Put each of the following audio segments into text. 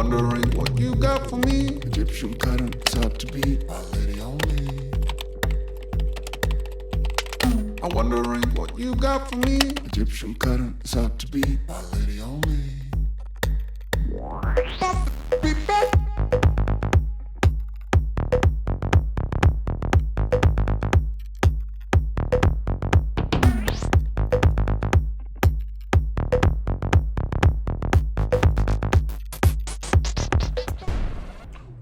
wondering what you got for me. Egyptian cotton, it's hard to beat, my lady only. I'm wondering what you got for me. Egyptian cotton, it's hard to beat, my lady only.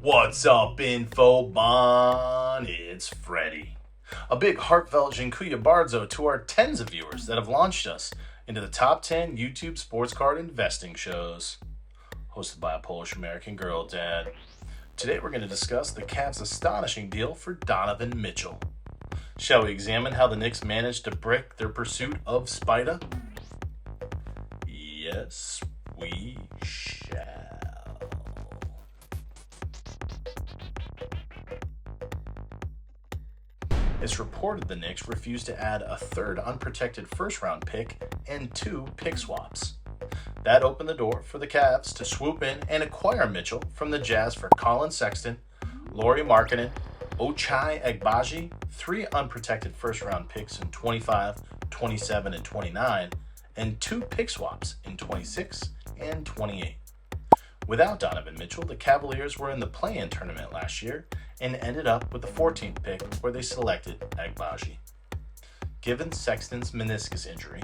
What's up, Infobon? It's Freddy. A big heartfelt Jinkuya Barzo to our tens of viewers that have launched us into the top 10 YouTube sports card investing shows. Hosted by a Polish-American girl dad. Today we're going to discuss the Cavs' astonishing deal for Donovan Mitchell. Shall we examine how the Knicks managed to brick their pursuit of Spida? Yes, we shall. It's reported the Knicks refused to add a third unprotected first-round pick and 2 pick swaps. That opened the door for the Cavs to swoop in and acquire Mitchell from the Jazz for Colin Sexton, Lauri Markkanen, Ochai Agbaji, 3 unprotected first-round picks in 25, 27, and 29, and 2 pick swaps in 26 and 28. Without Donovan Mitchell, the Cavaliers were in the play-in tournament last year and ended up with the 14th pick where they selected Agbaji. Given Sexton's meniscus injury,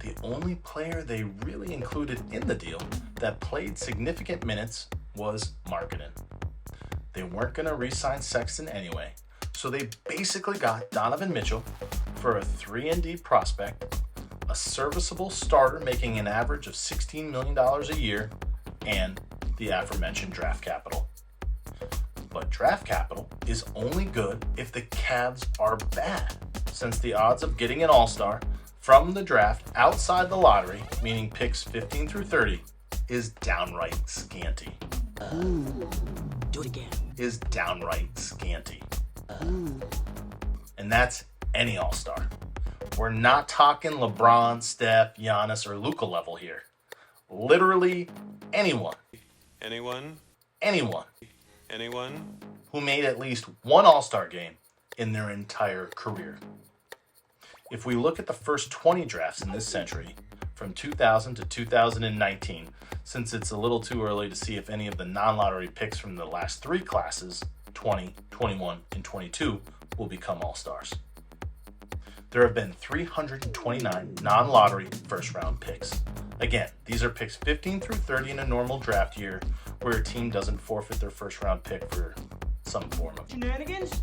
the only player they really included in the deal that played significant minutes was Markkanen. They weren't going to re-sign Sexton anyway, so they basically got Donovan Mitchell for a 3-and-D prospect, a serviceable starter making an average of $16 million a year, and the aforementioned draft capital. But draft capital is only good if the Cavs are bad, since the odds of getting an all-star from the draft outside the lottery, meaning picks 15 through 30, is downright scanty. Do it again. Is downright scanty. And that's any all-star. We're not talking LeBron, Steph, Giannis, or Luka level here. Literally anyone. Anyone who made at least one all-star game in their entire career. If we look at the first 20 drafts in this century, from 2000 to 2019, since it's a little too early to see if any of the non-lottery picks from the last 3 classes, 20, 21, and 22, will become all-stars. There have been 329 non-lottery first-round picks. Again, these are picks 15 through 30 in a normal draft year where a team doesn't forfeit their first-round pick for some form of Shenanigans?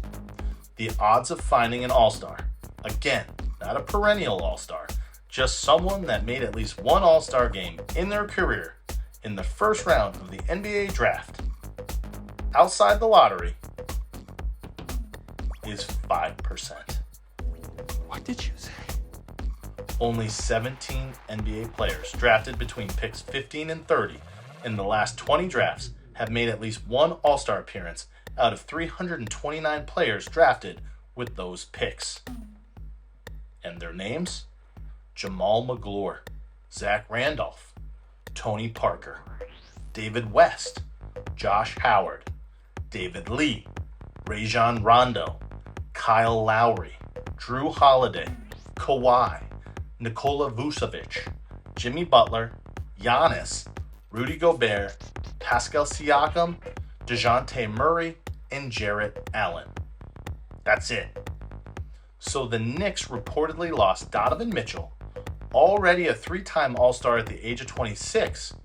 The odds of finding an all-star, again, not a perennial all-star, just someone that made at least one all-star game in their career in the first round of the NBA draft, outside the lottery, is 5%. What did you say? Only 17 NBA players drafted between picks 15 and 30 in the last 20 drafts have made at least one all-star appearance out of 329 players drafted with those picks. And their names? Jamal McGlure, Zach Randolph, Tony Parker, David West, Josh Howard, David Lee, Rajon Rondo, Kyle Lowry, Drew Holiday, Kawhi, Nikola Vucevic, Jimmy Butler, Giannis, Rudy Gobert, Pascal Siakam, DeJounte Murray, and Jarrett Allen. That's it. So the Knicks reportedly lost Donovan Mitchell, already a 3-time All-Star at the age of 26,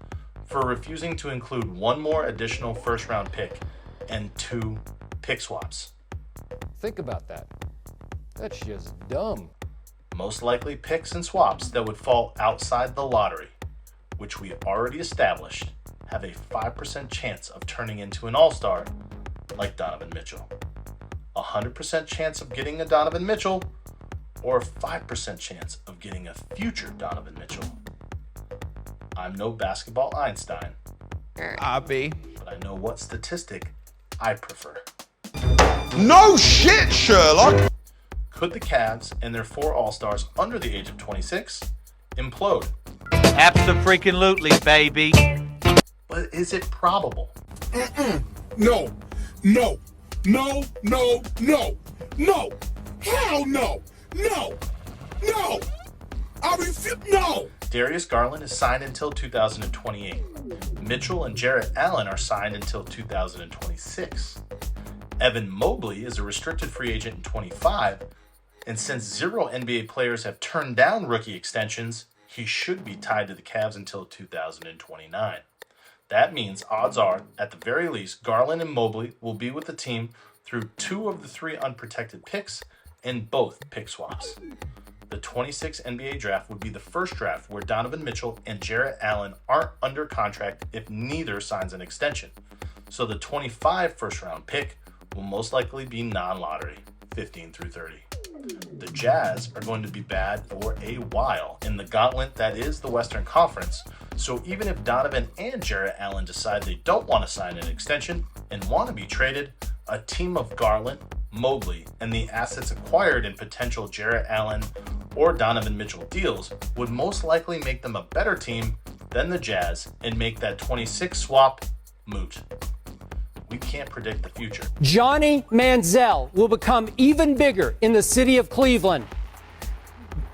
for refusing to include one more additional first-round pick and 2 pick swaps. Think about that. That's just dumb. Most likely picks and swaps that would fall outside the lottery, which we already established have a 5% chance of turning into an all-star like Donovan Mitchell. 100% chance of getting a Donovan Mitchell, or a 5% chance of getting a future Donovan Mitchell. I'm no basketball Einstein, I be. but I know what statistic I prefer. No shit, Sherlock! Could the Cavs and their 4 All-Stars under the age of 26 implode? Abso-freaking-lutely, baby. but is it probable? No, no, no, no, no, no, hell no, no, no, I refuse, no. Darius Garland is signed until 2028. Mitchell and Jarrett Allen are signed until 2026. Evan Mobley is a restricted free agent in 25, and since 0 NBA players have turned down rookie extensions, he should be tied to the Cavs until 2029. That means odds are, at the very least, Garland and Mobley will be with the team through 2 of the 3 unprotected picks and both pick swaps. The 26 NBA draft would be the first draft where Donovan Mitchell and Jarrett Allen aren't under contract if neither signs an extension. So the 25 first-round pick will most likely be non-lottery, 15 through 30. The Jazz are going to be bad for a while in the gauntlet that is the Western Conference, so even if Donovan and Jarrett Allen decide they don't want to sign an extension and want to be traded, a team of Garland, Mobley, and the assets acquired in potential Jarrett Allen or Donovan Mitchell deals would most likely make them a better team than the Jazz and make that 26 swap moot. We can't predict the future. Johnny Manziel will become even bigger in the city of Cleveland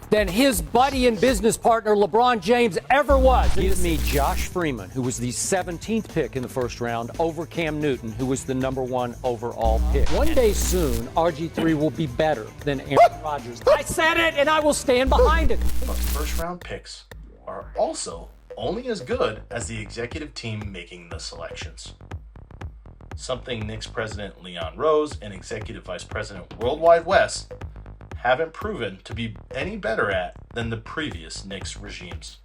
than his buddy and business partner LeBron James ever was. Give me Josh Freeman, who was the 17th pick in the first round, over Cam Newton, who was the number 1 overall pick. One day soon, RG3 will be better than Aaron Rodgers. I said it, and I will stand behind it. But first-round picks are also only as good as the executive team making the selections. Something Knicks president Leon Rose and executive vice president Worldwide Wes haven't proven to be any better at than the previous Knicks regimes.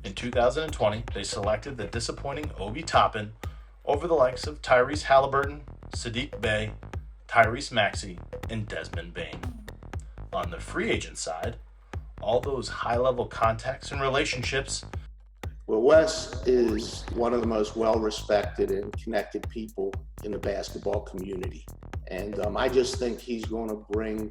In 2020, they selected the disappointing Obi Toppin over the likes of Tyrese Halliburton, Sadiq Bey, Tyrese Maxey, and Desmond Bane. On the free agent side, all those high-level contacts and relationships. Well, Wes is one of the most well-respected and connected people in the basketball community. And I just think he's going to bring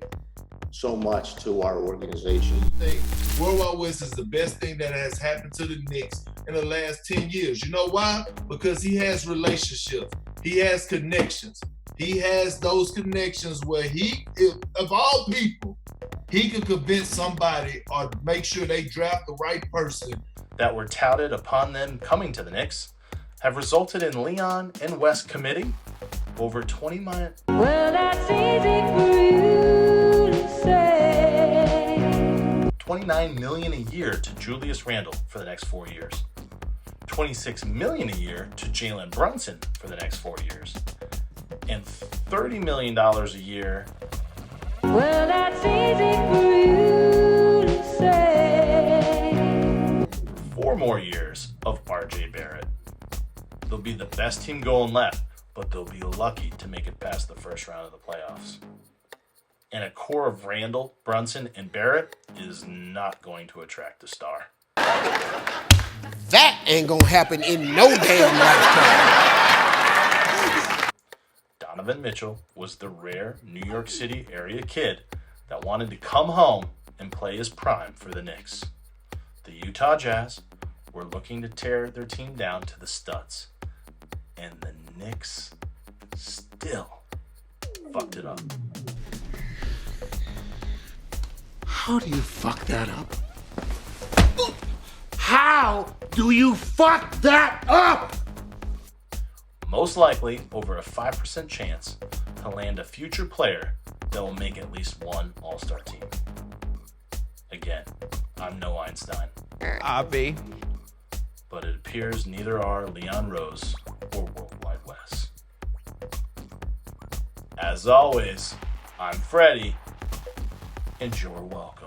so much to our organization. I think Worldwide Wes is the best thing that has happened to the Knicks in the last 10 years. You know why? Because he has relationships. He has connections. He has those connections where he, of all people, he could convince somebody or make sure they draft the right person That were touted upon them coming to the Knicks have resulted in Leon and Wes committing over $20 million. Well, that's easy for you to say. $29 million a year to Julius Randle for the next 4 years. $26 million a year to Jalen Brunson for the next 4 years. And $30 million a year. Well, that's easy for you to say. 4 more years of RJ Barrett. They'll be the best team going left, but they'll be lucky to make it past the first round of the playoffs. And a core of Randall, Brunson, and Barrett is not going to attract a star. That ain't gonna happen in no damn lifetime. Donovan Mitchell was the rare New York City area kid that wanted to come home and play his prime for the Knicks. The Utah Jazz were looking to tear their team down to the studs. And the Knicks still fucked it up. How do you fuck that up? How do you fuck that up? Most likely over a 5% chance to land a future player that will make at least one All-Star team. Again, I'm no Einstein. I be. But it appears neither are Leon Rose or Worldwide Wes. As always, I'm Freddie, and you're welcome.